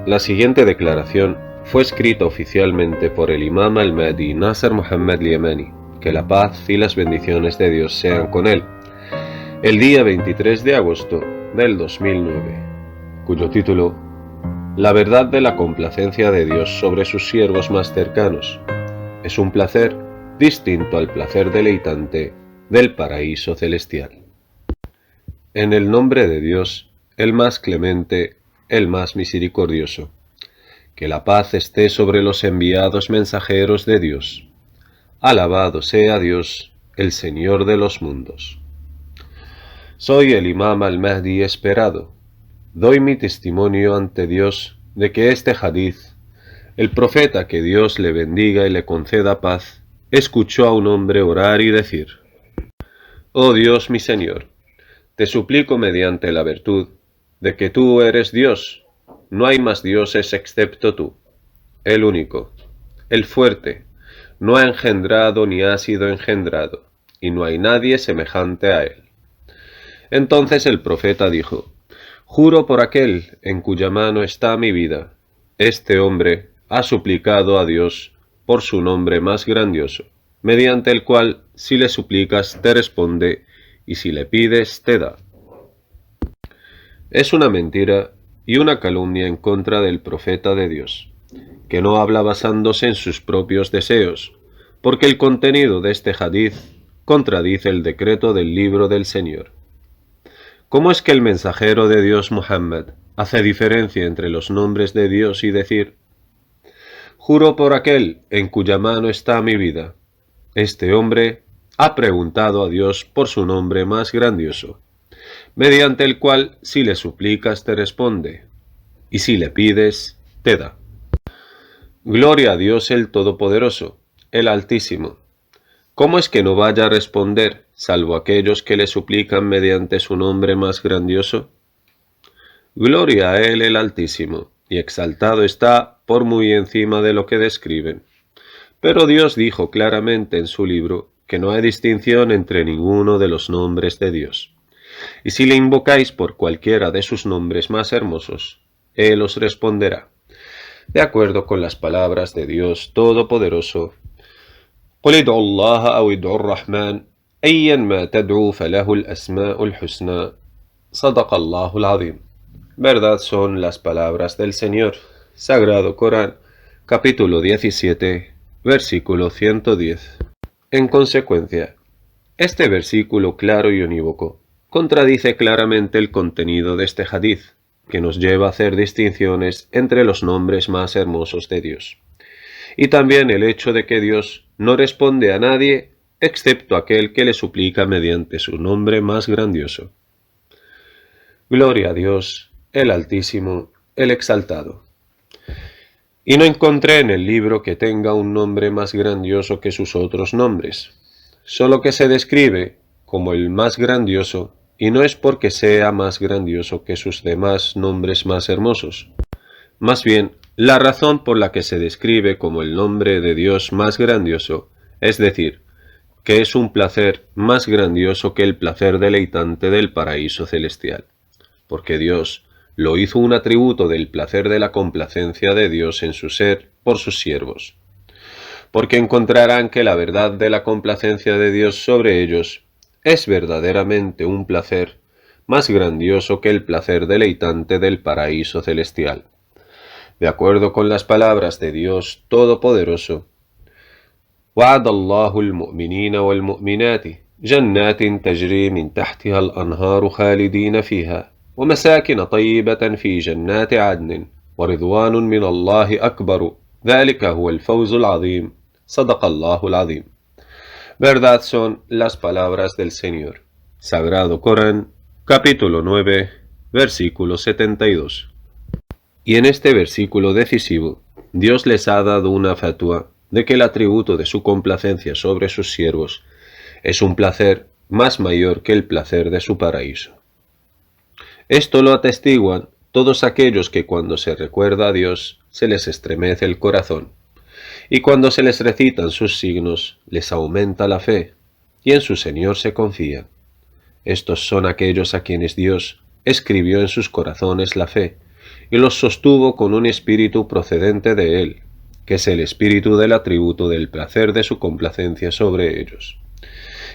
La siguiente declaración fue escrita oficialmente por el Imam al-Mahdi Nasser Muhammad al-Yamani, que la paz y las bendiciones de Dios sean con él, el día 23 de agosto del 2009, cuyo título: La verdad de la complacencia de Dios sobre sus siervos más cercanos. Es un placer distinto al placer deleitante del paraíso celestial. En el nombre de Dios, el más clemente, el más misericordioso. Que la paz esté sobre los enviados mensajeros de Dios. Alabado sea Dios, el Señor de los mundos. Soy el Imam al-Mahdi esperado. Doy mi testimonio ante Dios de que este hadith, el profeta, que Dios le bendiga y le conceda paz, escuchó a un hombre orar y decir: Oh Dios mi Señor, te suplico mediante la virtud de que tú eres Dios, no hay más dioses excepto tú, el único, el fuerte, no ha engendrado ni ha sido engendrado, y no hay nadie semejante a él. Entonces el profeta dijo: Juro por aquel en cuya mano está mi vida, este hombre ha suplicado a Dios por su nombre más grandioso, mediante el cual si le suplicas te responde y si le pides te da. Es una mentira y una calumnia en contra del profeta de Dios, que no habla basándose en sus propios deseos, porque el contenido de este hadith contradice el decreto del libro del Señor. ¿Cómo es que el mensajero de Dios Muhammad hace diferencia entre los nombres de Dios y decir: Juro por aquel en cuya mano está mi vida, este hombre ha preguntado a Dios por su nombre más grandioso, mediante el cual si le suplicas te responde, y si le pides te da? Gloria a Dios el Todopoderoso, el Altísimo. ¿Cómo es que no vaya a responder, salvo aquellos que le suplican mediante su nombre más grandioso? Gloria a Él el Altísimo, y exaltado está por muy encima de lo que describen. Pero Dios dijo claramente en su libro que no hay distinción entre ninguno de los nombres de Dios. Y si le invocáis por cualquiera de sus nombres más hermosos, Él os responderá, de acuerdo con las palabras de Dios Todopoderoso: قل ادعوا الله أو ادعوا الرحمن أيا ما تدعوا فله الأسماء الحسنى صدق الله العظيم. Verdad son las palabras del Señor. Sagrado Corán, capítulo 17, versículo 110. En consecuencia, este versículo claro y unívoco contradice claramente el contenido de este hadith, que nos lleva a hacer distinciones entre los nombres más hermosos de Dios, y también el hecho de que Dios no responde a nadie excepto aquel que le suplica mediante su nombre más grandioso. Gloria a Dios, el Altísimo, el Exaltado. Y no encontré en el libro que tenga un nombre más grandioso que sus otros nombres, solo que se describe como el más grandioso, y no es porque sea más grandioso que sus demás nombres más hermosos. Más bien, la razón por la que se describe como el nombre de Dios más grandioso, es decir, que es un placer más grandioso que el placer deleitante del paraíso celestial, porque Dios lo hizo un atributo del placer de la complacencia de Dios en su ser por sus siervos, porque encontrarán que la verdad de la complacencia de Dios sobre ellos es verdaderamente un placer más grandioso que el placer deleitante del paraíso celestial. De acuerdo con las palabras de Dios Todopoderoso: وعد الله المؤمنين والمؤمنات جنات تجري من تحتها الأنهار خالدين فيها ومساكن طيبة في جنات عدن ورضوان من الله أكبر ذلك هو الفوز العظيم صدق الله العظيم. Verdad son las palabras del Señor. Sagrado Corán, capítulo 9, versículo 72. Y en este versículo decisivo, Dios les ha dado una fatua de que el atributo de su complacencia sobre sus siervos es un placer más mayor que el placer de su paraíso. Esto lo atestiguan todos aquellos que cuando se recuerda a Dios se les estremece el corazón, y cuando se les recitan sus signos les aumenta la fe, y en su Señor se confían. Estos son aquellos a quienes Dios escribió en sus corazones la fe, y los sostuvo con un espíritu procedente de él, que es el espíritu del atributo del placer de su complacencia sobre ellos.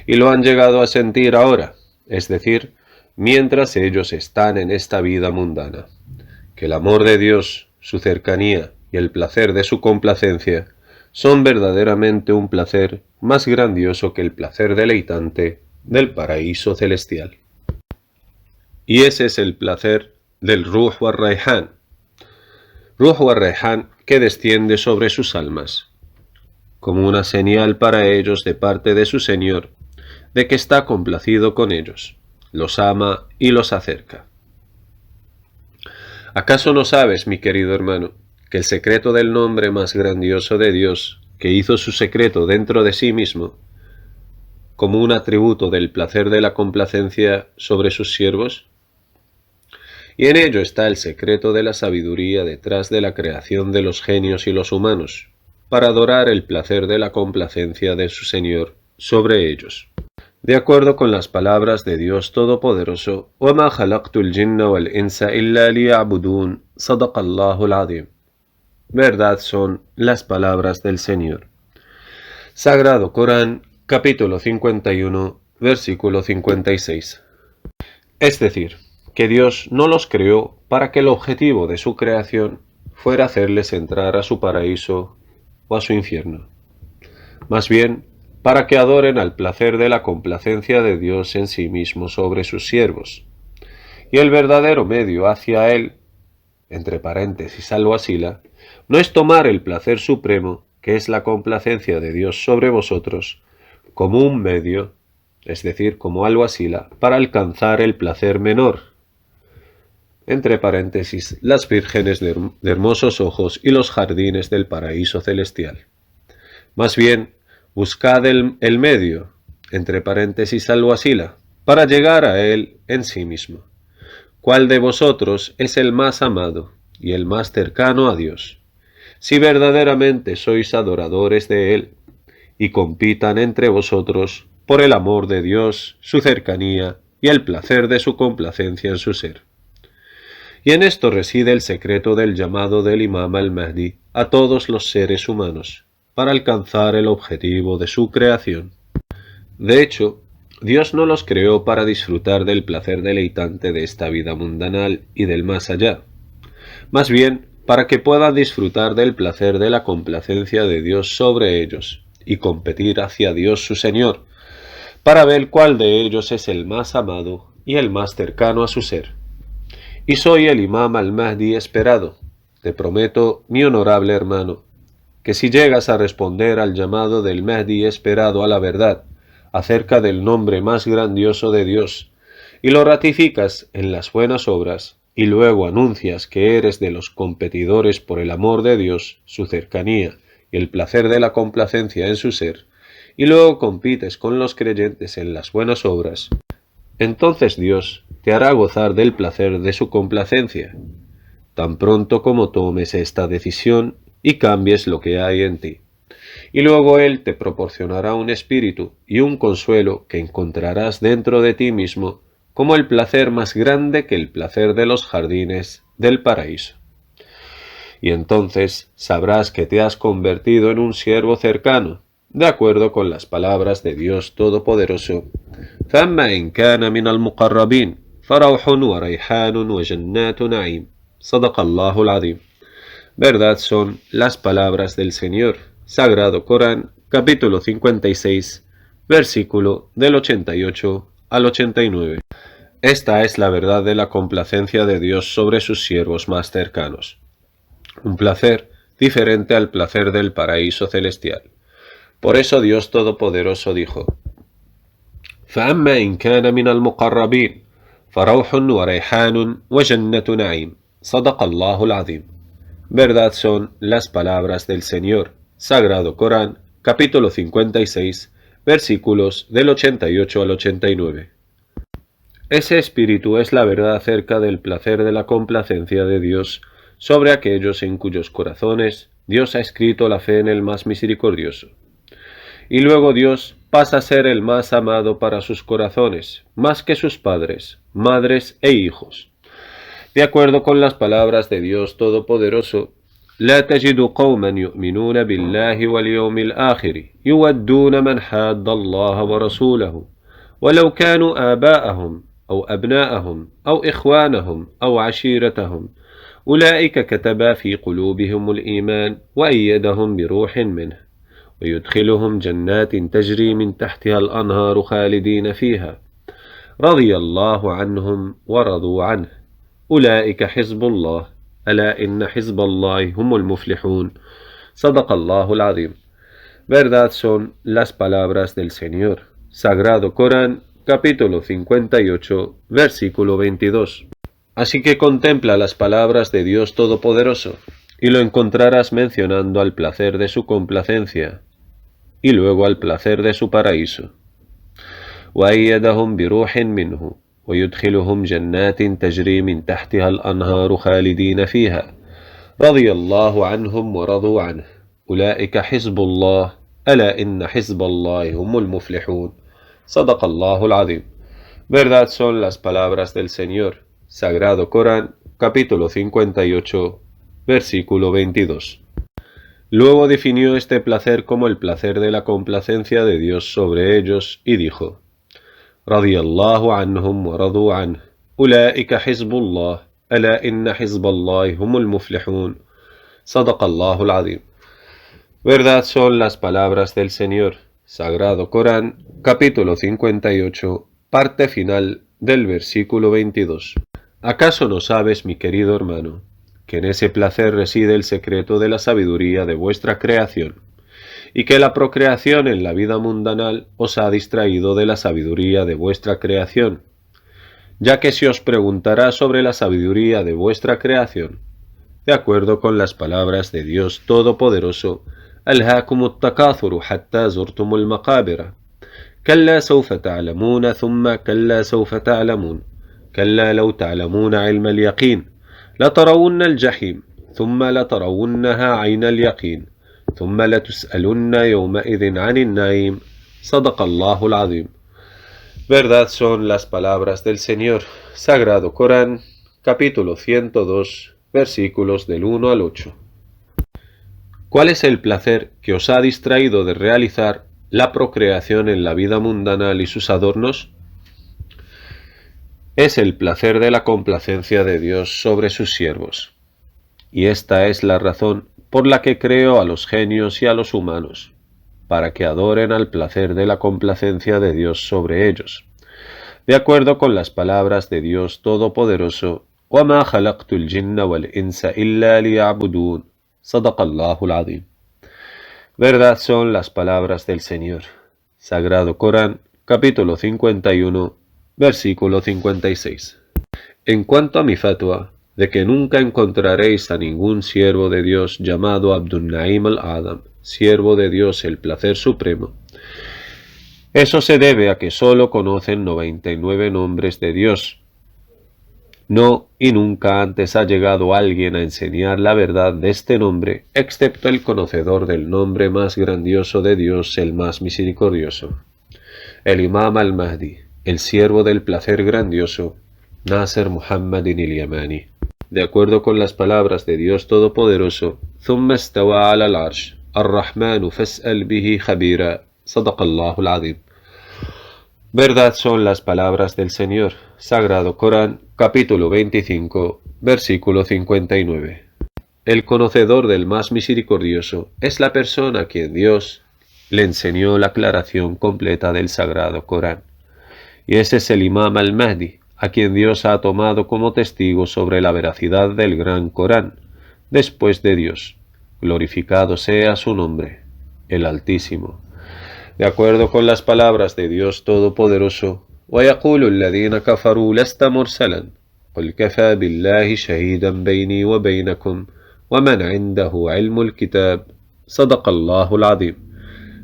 Y lo han llegado a sentir ahora, es decir, mientras ellos están en esta vida mundana, que el amor de Dios, su cercanía y el placer de su complacencia son verdaderamente un placer más grandioso que el placer deleitante del paraíso celestial. Y ese es el placer del Ruh war-Rayhan, Ruh war-Rayhan que desciende sobre sus almas, como una señal para ellos de parte de su Señor, de que está complacido con ellos, los ama y los acerca. ¿Acaso no sabes, mi querido hermano, que el secreto del nombre más grandioso de Dios, que hizo su secreto dentro de sí mismo, como un atributo del placer de la complacencia sobre sus siervos? Y en ello está el secreto de la sabiduría detrás de la creación de los genios y los humanos, para adorar el placer de la complacencia de su Señor sobre ellos. De acuerdo con las palabras de Dios Todopoderoso, وَمَا خَلَقْتُ الْجِنَّ وَالْإِنسَ إِلَّا لِيَعْبُدُونَ صَدَقَ اللَّهُ الْعَظِيمُ. Verdad son las palabras del Señor. Sagrado Corán, capítulo 51, versículo 56. Es decir, que Dios no los creó para que el objetivo de su creación fuera hacerles entrar a su paraíso o a su infierno. Más bien, para que adoren al placer de la complacencia de Dios en sí mismo sobre sus siervos. Y el verdadero medio hacia él, entre paréntesis alguacila, no es tomar el placer supremo, que es la complacencia de Dios sobre vosotros, como un medio, es decir, como alguacila, para alcanzar el placer menor, entre paréntesis, las vírgenes de hermosos ojos y los jardines del paraíso celestial. Más bien, buscad el medio, entre paréntesis alguacila, para llegar a él en sí mismo. ¿Cuál de vosotros es el más amado y el más cercano a Dios? Si verdaderamente sois adoradores de él, y compitan entre vosotros por el amor de Dios, su cercanía y el placer de su complacencia en su ser. Y en esto reside el secreto del llamado del Imam al-Mahdi a todos los seres humanos, para alcanzar el objetivo de su creación. De hecho, Dios no los creó para disfrutar del placer deleitante de esta vida mundanal y del más allá, más bien para que puedan disfrutar del placer de la complacencia de Dios sobre ellos, y competir hacia Dios su Señor, para ver cuál de ellos es el más amado y el más cercano a su ser. Y soy el Imam al-Mahdi esperado. Te prometo, mi honorable hermano, que si llegas a responder al llamado del Mahdi esperado a la verdad, acerca del nombre más grandioso de Dios, y lo ratificas en las buenas obras, y luego anuncias que eres de los competidores por el amor de Dios, su cercanía y el placer de la complacencia en su ser, y luego compites con los creyentes en las buenas obras, entonces Dios te hará gozar del placer de su complacencia, tan pronto como tomes esta decisión y cambies lo que hay en ti. Y luego Él te proporcionará un espíritu y un consuelo que encontrarás dentro de ti mismo como el placer más grande que el placer de los jardines del paraíso. Y entonces sabrás que te has convertido en un siervo cercano, de acuerdo con las palabras de Dios Todopoderoso. فَأَمَّا إِنْ كَانَ مِنَ الْمُقَرَّبِينَ فَرَوْحٌ وَرَيْحَانٌ وَجَنَّاتُ نَعِيمٍ صَدَقَ اللَّهُ الْعَظِيمُ. Verdad son las palabras del Señor. Sagrado Corán, capítulo 56, versículo del 88 al 89. Esta es la verdad de la complacencia de Dios sobre sus siervos más cercanos. Un placer diferente al placer del paraíso celestial. Por eso Dios Todopoderoso dijo: فَأَمَّا إِنْ كَانَ مِنَ الْمُقَرَّبِينَ فَرَوْحٌ وَرَيْحَانٌ وَجَنَّةُ نَعِيمٍ صَدَقَ اللَّهُ الْعَظِيمُ. Verdad son las palabras del Señor. Sagrado Corán, capítulo 56, versículos del 88 al 89. Ese espíritu es la verdad acerca del placer de la complacencia de Dios sobre aquellos en cuyos corazones Dios ha escrito la fe en el más misericordioso. Y luego Dios pasa a ser el más amado para sus corazones, más que sus padres, madres e hijos. De acuerdo con las palabras de Dios Todopoderoso, لا تجد قوما يؤمنون بالله واليوم الآخر يودون من حاد الله ورسوله ولو كانوا آباءهم أو أبناءهم أو إخوانهم أو عشيرتهم أولئك كتب في قلوبهم الإيمان وأيدهم بروح منه ويدخلهم جنات تجري من تحتها الأنهار خالدين فيها رضي الله عنهم ورضوا عنه أولئك حزب الله ألا إن حزب الله هم المفلحون صدق الله العظيم. Verdad son las palabras del Señor. Sagrado Corán, capítulo 58, versículo 22. Así que contempla las palabras de Dios Todopoderoso, y lo encontrarás mencionando al placer de su complacencia, y luego al placer de su paraíso. وأيدهم بروح منه ويدخلهم جنات تجري من تحتها الأنهار خالدين فيها رضي الله عنهم ورضوا عنه أولئك حزب الله ألا إن حزب الله هم المفلحون صدق الله العظيم. Verdad son las palabras del Señor. Sagrado Corán, capítulo 58, versículo 22. Luego definió este placer como el placer de la complacencia de Dios sobre ellos y dijo: رضي الله عنهم ورضوا عنه أولئك حزب الله ألا إن حزب الله هم المفلحون صدق الله العظيم. Verdad son las palabras del Señor. Sagrado Corán, capítulo 58, parte final del versículo 22. ¿Acaso no sabes, mi querido hermano, que en ese placer reside el secreto de la sabiduría de vuestra creación, y que la procreación en la vida mundanal os ha distraído de la sabiduría de vuestra creación? Ya que se os preguntará sobre la sabiduría de vuestra creación, de acuerdo con las palabras de Dios Todopoderoso, ألهاكم التكاثر حتى زرتم المقابر كلا سوف تعلمون ثم كلا سوف تعلمون كلا لو تعلمون علم اليقين لترون الجحيم ثم لترونها عين اليقين ثم لتسألن يومئذ عن النعيم صدق الله العظيم. Verdad son las palabras del Señor. Sagrado Corán, capítulo 102, versículos del 1 al 8. ¿Cuál es el placer que os ha distraído de realizar la procreación en la vida mundanal y sus adornos? Es el placer de la complacencia de Dios sobre sus siervos. Y esta es la razón por la que creó a los genios y a los humanos, para que adoren al placer de la complacencia de Dios sobre ellos. De acuerdo con las palabras de Dios Todopoderoso, وَمَا خَلَقْتُ الْجِنَّ وَالْإِنسَ إِلَّا لِيَعْبُدُونَ صدق الله العظيم. Verdad son las palabras del Señor. Sagrado Corán, capítulo 51, versículo 56. En cuanto a mi fatwa, de que nunca encontraréis a ningún siervo de Dios llamado Abdun-Naim al-Adam, siervo de Dios el placer supremo, eso se debe a que sólo conocen 99 nombres de Dios. No y nunca antes ha llegado alguien a enseñar la verdad de este nombre, excepto el conocedor del nombre más grandioso de Dios, el más misericordioso. El Imam al-Mahdi, el siervo del placer grandioso, Nasser Muhammadin al-Yamani. De acuerdo con las palabras de Dios Todopoderoso, ثم استوى على العرش الرحمن فاسأل به خبيرا صدق الله العظيم. Verdad son las palabras del Señor. Sagrado Corán, capítulo 25, versículo 59. El conocedor del más misericordioso es la persona a quien Dios le enseñó la aclaración completa del Sagrado Corán. Y ese es el Imam al-Mahdi, a quien Dios ha tomado como testigo sobre la veracidad del Gran Corán, después de Dios. Glorificado sea su nombre, el Altísimo. De acuerdo con las palabras de Dios Todopoderoso, وَيَقُولُ الَّذِينَ كَفَرُوا لَسْتَ مُرْسَلًا قُلْ كَفَى بِاللَّهِ شَهِيدًا بَيْنِي وَبَيْنَكُمْ وَمَنْ عِنْدَهُ عِلْمُ الْكِتَابِ صدق الله العظيم.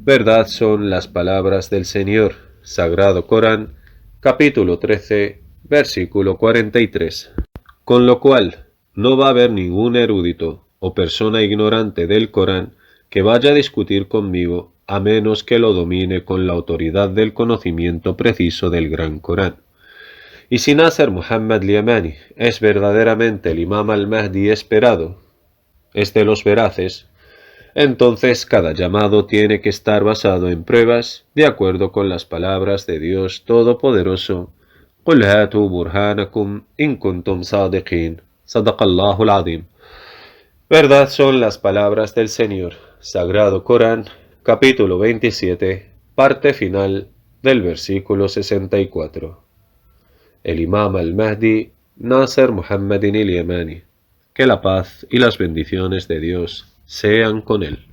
Verdad son las palabras del Señor. Sagrado Corán, capítulo 13, versículo 43. Con lo cual, no va a haber ningún erudito o persona ignorante del Corán que vaya a discutir conmigo a menos que lo domine con la autoridad del conocimiento preciso del Gran Corán. Y si Nasser Muhammad al-Yamani es verdaderamente el Imam al-Mahdi esperado, es de los veraces, entonces cada llamado tiene que estar basado en pruebas de acuerdo con las palabras de Dios Todopoderoso. قُلْ هَاتُوا بُرْهَانَكُمْ إِن كُنتُمْ صَادِقِينَ صدق الله العظيم. Verdad son las palabras del Señor. Sagrado Corán, capítulo 27, parte final del versículo 64. El Imam al-Mahdi, Nasser Muhammadin al-Yamani. Que la paz y las bendiciones de Dios sean con él.